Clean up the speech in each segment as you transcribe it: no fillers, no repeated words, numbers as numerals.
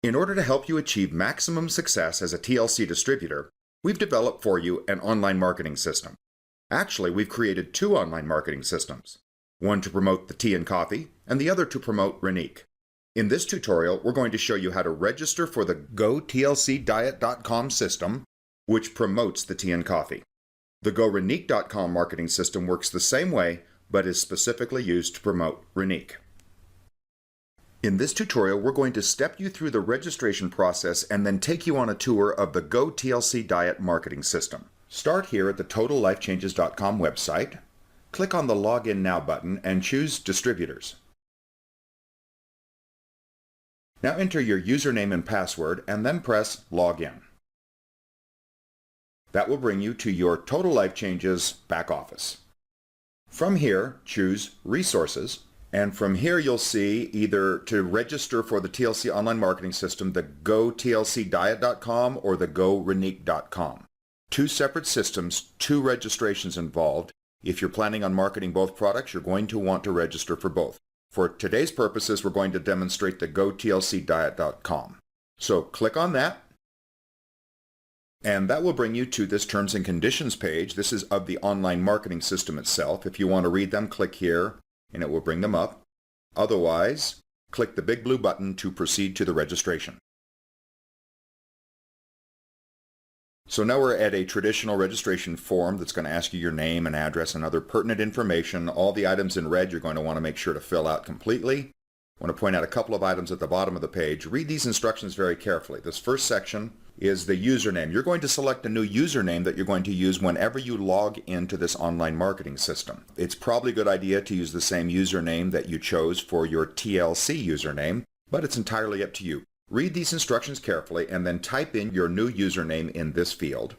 In order to help you achieve maximum success as a TLC distributor, we've developed for you an online marketing system. Actually, we've created two online marketing systems, one to promote the tea and coffee, and the other to promote Renique. In this tutorial, we're going to show you how to register for the GoTLCDiet.com system, which promotes the tea and coffee. The GoRenique.com marketing system works the same way, but is specifically used to promote Renique. In this tutorial, we're going to step you through the registration process and then take you on a tour of the GoTLC Diet marketing system. Start here at the TotalLifeChanges.com website, click on the Login Now button and choose Distributors. Now enter your username and password and then press Login. That will bring you to your Total Life Changes back office. From here, choose Resources. And from here you'll see either to register for the TLC online marketing system, the GoTLCDiet.com or the GoRenique.com. Two separate systems, two registrations involved. If you're planning on marketing both products, you're going to want to register for both. For today's purposes, we're going to demonstrate the GoTLCDiet.com. So click on that, and that will bring you to this Terms and Conditions page. This is of the online marketing system itself. If you want to read them, click here, and it will bring them up. Otherwise, click the big blue button to proceed to the registration. So now we're at a traditional registration form that's going to ask you your name and address and other pertinent information. All the items in red you're going to want to make sure to fill out completely. I want to point out a couple of items at the bottom of the page. Read these instructions very carefully. This first section is the username. You're going to select a new username that you're going to use whenever you log into this online marketing system. It's probably a good idea to use the same username that you chose for your TLC username, but it's entirely up to you. Read these instructions carefully and then type in your new username in this field.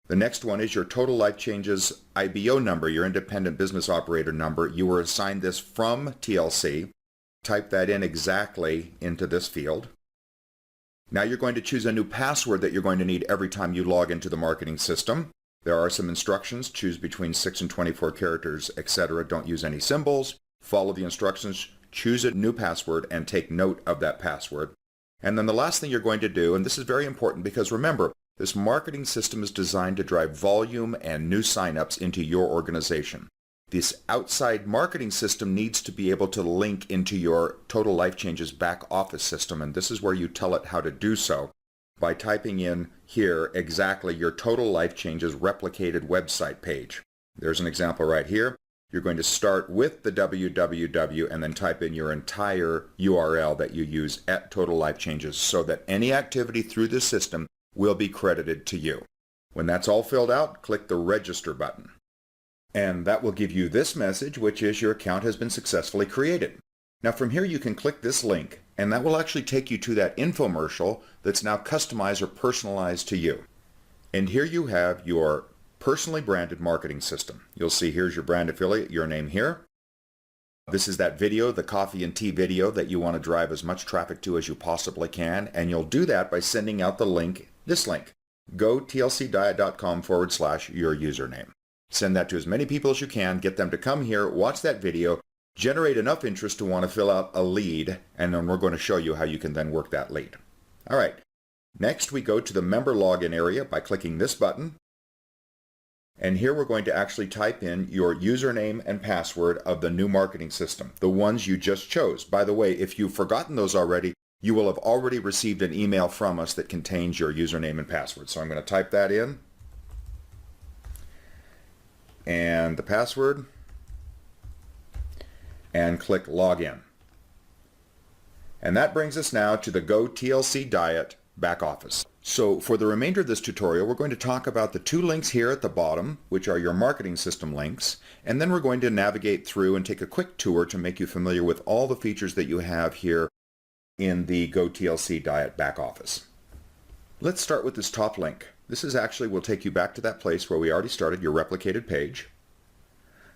The next one is your Total Life Changes IBO number, your independent business operator number. You were assigned this from TLC. Type that in exactly into this field. Now you're going to choose a new password that you're going to need every time you log into the marketing system. There are some instructions. Choose between 6 and 24 characters, etc. Don't use any symbols. Follow the instructions. Choose a new password and take note of that password. And then the last thing you're going to do, and this is very important because remember, this marketing system is designed to drive volume and new signups into your organization. This outside marketing system needs to be able to link into your Total Life Changes back office system, and this is where you tell it how to do so by typing in here exactly your Total Life Changes replicated website page. There's an example right here. You're going to start with the www and then type in your entire URL that you use at Total Life Changes so that any activity through this system will be credited to you. When that's all filled out, click the Register button. And that will give you this message, which is your account has been successfully created. Now from here you can click this link, and that will actually take you to that infomercial that's now customized or personalized to you. And here you have your personally branded marketing system. You'll see here's your brand affiliate, your name here. This is that video, the coffee and tea video that you want to drive as much traffic to as you possibly can, and you'll do that by sending out the link, this link, GoTLCDiet.com/your username. Send that to as many people as you can, get them to come here, watch that video, generate enough interest to want to fill out a lead, and then we're going to show you how you can then work that lead. All right, next we go to the member login area by clicking this button. And here we're going to actually type in your username and password of the new marketing system, the ones you just chose. By the way, if you've forgotten those already, you will have already received an email from us that contains your username and password. So I'm going to type that in. And the password, and click Login. And that brings us now to the GoTLC Diet back office. So for the remainder of this tutorial, we're going to talk about the two links here at the bottom, which are your marketing system links, and then we're going to navigate through and take a quick tour to make you familiar with all the features that you have here in the GoTLC Diet back office. Let's start with this top link. This is actually will take you back to that place where we already started, your replicated page.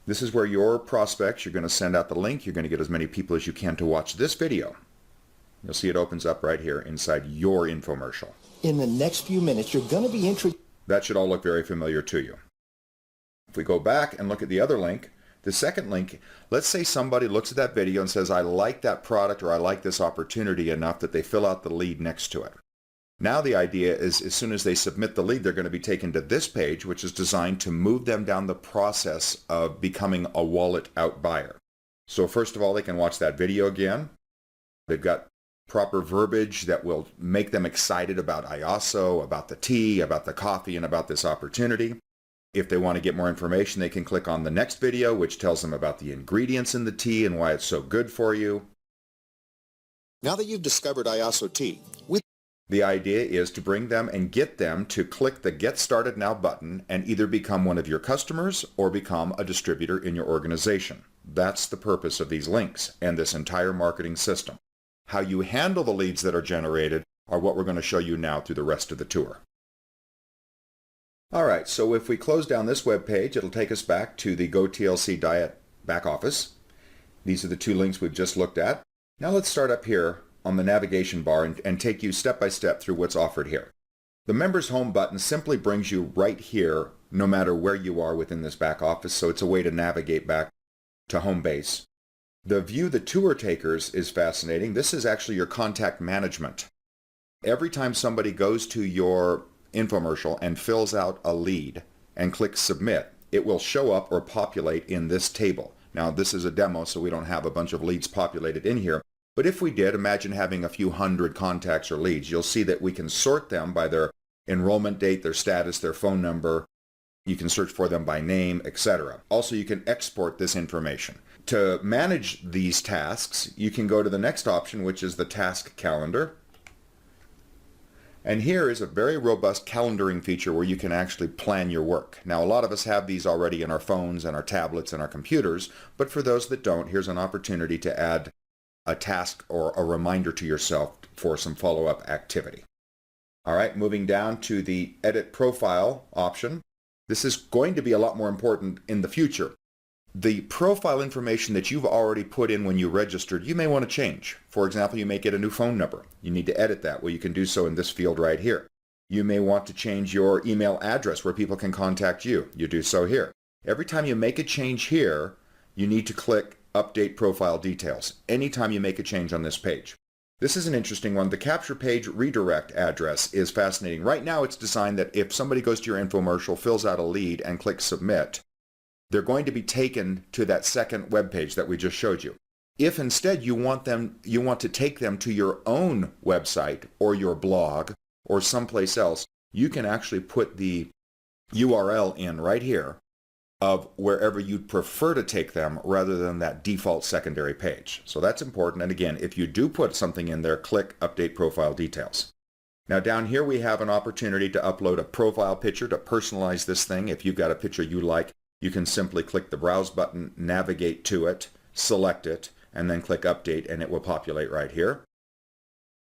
This is where your prospects, you're going to send out the link. You're going to get as many people as you can to watch this video. You'll see it opens up right here inside your infomercial. In the next few minutes, you're going to be introduced. That should all look very familiar to you. If we go back and look at the other link, The second link, let's say somebody looks at that video and says, I like that product or I like this opportunity enough that they fill out the lead next to it. Now the idea is as soon as they submit the lead, they're going to be taken to this page, which is designed to move them down the process of becoming a wallet out buyer. So first of all, they can watch that video again. They've got proper verbiage that will make them excited about IASO, about the tea, about the coffee, and about this opportunity. If they want to get more information, they can click on the next video, which tells them about the ingredients in the tea and why it's so good for you. Now that you've discovered IASO tea, The idea is to bring them and get them to click the Get Started Now button and either become one of your customers or become a distributor in your organization. That's the purpose of these links and this entire marketing system. How you handle the leads that are generated are what we're going to show you now through the rest of the tour. All right, so if we close down this web page, it'll take us back to the Go TLC Diet back office. These are the two links we've just looked at. Now let's start up here on the navigation bar and take you step by step through what's offered here. The Members Home button simply brings you right here no matter where you are within this back office, so it's a way to navigate back to home base. The View the Tour Takers is fascinating. This is actually your contact management. Every time somebody goes to your infomercial and fills out a lead and clicks Submit, it will show up or populate in this table. Now this is a demo, so we don't have a bunch of leads populated in here. But if we did, imagine having a few hundred contacts or leads. You'll see that we can sort them by their enrollment date, their status, their phone number. You can search for them by name, etc. Also, you can export this information. To manage these tasks, you can go to the next option, which is the Task Calendar. And here is a very robust calendaring feature where you can actually plan your work. Now, a lot of us have these already in our phones and our tablets and our computers, but for those that don't, here's an opportunity to add a task or a reminder to yourself for some follow-up activity. All right, moving down to the Edit Profile option. This is going to be a lot more important in the future. The profile information that you've already put in when you registered, you may want to change. For example, you may get a new phone number. You need to edit that. Well, you can do so in this field right here. You may want to change your email address where people can contact you. You do so here. Every time you make a change here, you need to click Update Profile Details anytime you make a change on this page. This is an interesting one. The capture page redirect address is fascinating. Right now it's designed that if somebody goes to your infomercial, fills out a lead, and clicks Submit, they're going to be taken to that second web page that we just showed you. If instead you want to take them to your own website or your blog or someplace else, you can actually put the URL in right here of wherever you'd prefer to take them rather than that default secondary page. So that's important. And again, if you do put something in there, click Update Profile Details. Now down here we have an opportunity to upload a profile picture to personalize this thing. If you've got a picture you like, you can simply click the Browse button, navigate to it, select it, and then click Update, and it will populate right here.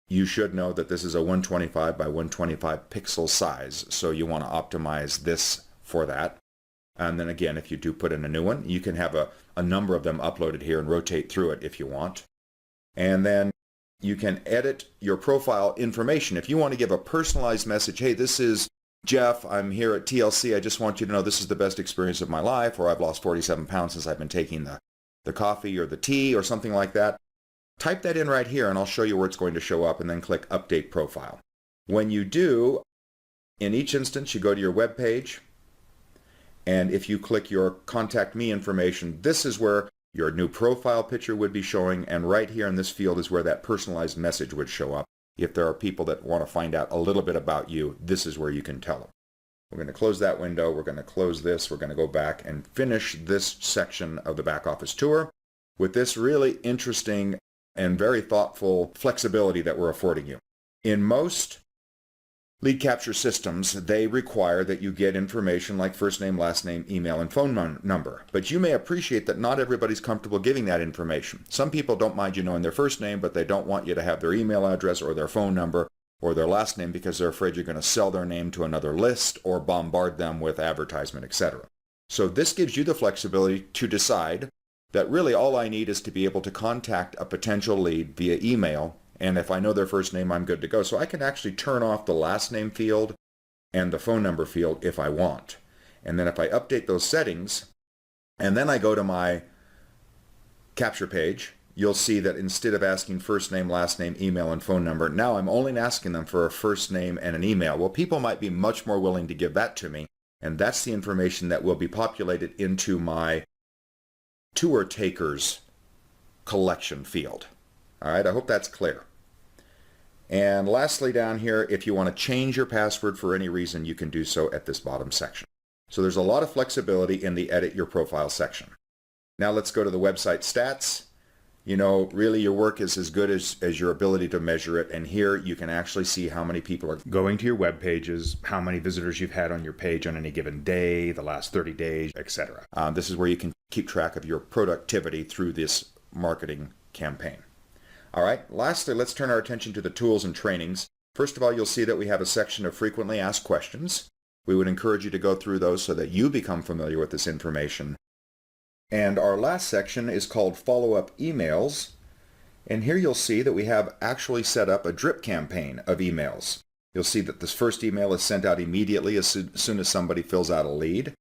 You should know that this is a 125 by 125 pixel size, so you want to optimize this for that. And then again, if you do put in a new one, you can have a number of them uploaded here and rotate through it if you want. And then you can edit your profile information. If you want to give a personalized message, hey, this is Jeff, I'm here at TLC. I just want you to know this is the best experience of my life, or I've lost 47 pounds since I've been taking the coffee or the tea or something like that. Type that in right here and I'll show you where it's going to show up, and then click Update Profile. When you do, in each instance, you go to your web page, and if you click your Contact Me information, this is where your new profile picture would be showing, and right here in this field is where that personalized message would show up. If there are people that want to find out a little bit about you, this is where you can tell them. We're going to close that window. We're going to close this. We're going to go back and finish this section of the back office tour with this really interesting and very thoughtful flexibility that we're affording you. In most lead capture systems, they require that you get information like first name, last name, email, and phone number. But you may appreciate that not everybody's comfortable giving that information. Some people don't mind you knowing their first name, but they don't want you to have their email address or their phone number or their last name because they're afraid you're going to sell their name to another list or bombard them with advertisement, etc. So this gives you the flexibility to decide that really all I need is to be able to contact a potential lead via email, and if I know their first name, I'm good to go. So I can actually turn off the last name field and the phone number field if I want. And then if I update those settings, And then I go to my capture page. You'll see that instead of asking first name, last name, email, and phone number, now I'm only asking them for a first name and an email. Well, people might be much more willing to give that to me, and that's the information that will be populated into my tour takers collection field. All right, I hope that's clear. And lastly down here, if you want to change your password for any reason, you can do so at this bottom section. So there's a lot of flexibility in the Edit Your Profile section. Now let's go to the website stats. You know, really your work is as good as your ability to measure it. And here you can actually see how many people are going to your web pages, how many visitors you've had on your page on any given day, the last 30 days, etc. This is where you can keep track of your productivity through this marketing campaign. All right, lastly, let's turn our attention to the tools and trainings. First of all, you'll see that we have a section of frequently asked questions. We would encourage you to go through those so that you become familiar with this information. And our last section is called follow-up emails. And here you'll see that we have actually set up a drip campaign of emails. You'll see that this first email is sent out immediately as soon as somebody fills out a lead.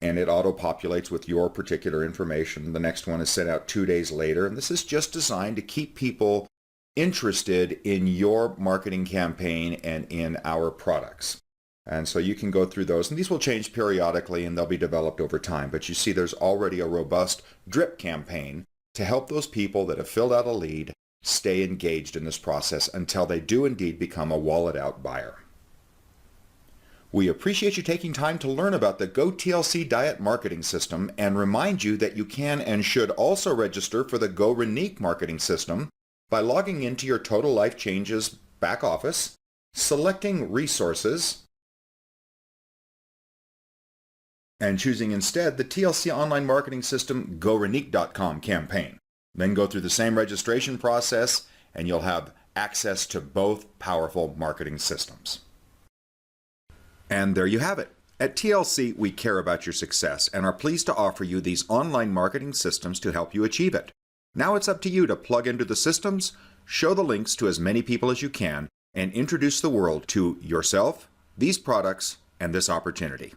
And it auto-populates with your particular information. The next one is sent out 2 days later. And this is just designed to keep people interested in your marketing campaign and in our products. And so you can go through those, and these will change periodically and they'll be developed over time. But you see there's already a robust drip campaign to help those people that have filled out a lead stay engaged in this process until they do indeed become a wallet out buyer. We appreciate you taking time to learn about the Go TLC Diet Marketing System and remind you that you can and should also register for the Go Renique Marketing System by logging into your Total Life Changes back office, selecting Resources, and choosing instead the TLC Online Marketing System GoRenique.com campaign. Then go through the same registration process and you'll have access to both powerful marketing systems. And there you have it. At TLC, we care about your success and are pleased to offer you these online marketing systems to help you achieve it. Now it's up to you to plug into the systems, show the links to as many people as you can, and introduce the world to yourself, these products, and this opportunity.